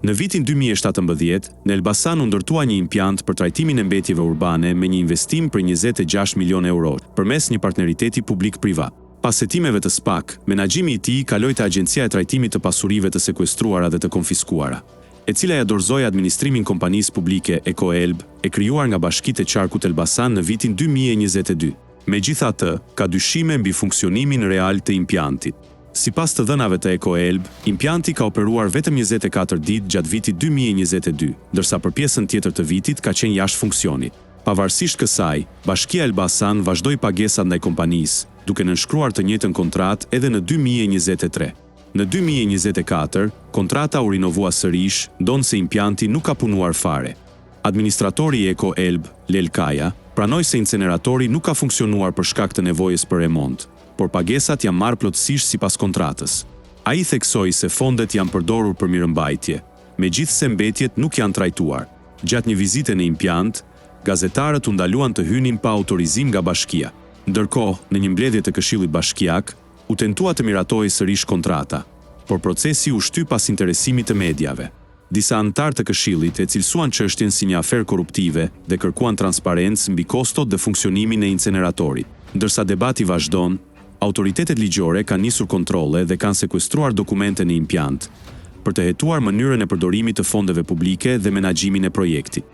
Në vitin 2017, në Elbasan u ndërtua një impjant për trajtimin e mbetjeve urbane me një investim për 26 milion euro, përmes një partneriteti publik-privat. Pas hetimeve të SPAK, menaxhimi i tij kaloi te Agjencia e Trajtimit të Pasurive të Sekuestruara dhe të Konfiskuara, e cila ja dorëzoi administrimin kompanisë publike Ekoelb, e krijuar nga Bashkitë e Qarkut Elbasan në vitin 2022. Megjithatë, ka dyshime mbi funksionimin real të impjantit. Sipas të dhënave të Ekoelb, impjanti ka operuar vetëm 24 ditë gjatë vitit 2022, ndërsa për pjesën tjetër të vitit ka qenë jashtë funksionit. Pavarësisht kësaj, Bashkia Elbasan vazhdoi pagesat ndaj kompanisë, duke nënshkruar të njëjtën kontratë edhe në 2023. Në 2024, kontrata u rinovua sërish, ndonse impjanti nuk ka punuar fare. Administratori i Ekoelb, Lel Kaja, pranoi se inceneratori nuk ka funksionuar për shkak të nevojës për remont, por pagesat janë marrë plotësisht sipas kontratës. Ai theksoi se fondet janë përdorur për mirëmbajtje, megjithse mbetjet nuk janë trajtuar. Gjatë një vizite në impjant, gazetarët u ndaluan të hynin pa autorizim nga bashkia. Ndërkohë, në një mbledhje të Këshillit Bashkiak, u tentua të miratohej sërish kontrata, por procesi u shty pas interesimit të mediave. Disa anëtar të Këshillit e cilësuan çështjen si një aferë korruptive dhe kërkuan transparencë mbi kostot dhe funksionimin e inceneratorit. Ndërsa debati vazhdon, autoritetet ligjore kanë nisur kontrolle dhe kanë sekuestruar dokumente në impjant për të hetuar mënyrën e përdorimit të fondeve publike dhe menaxhimin e projektit.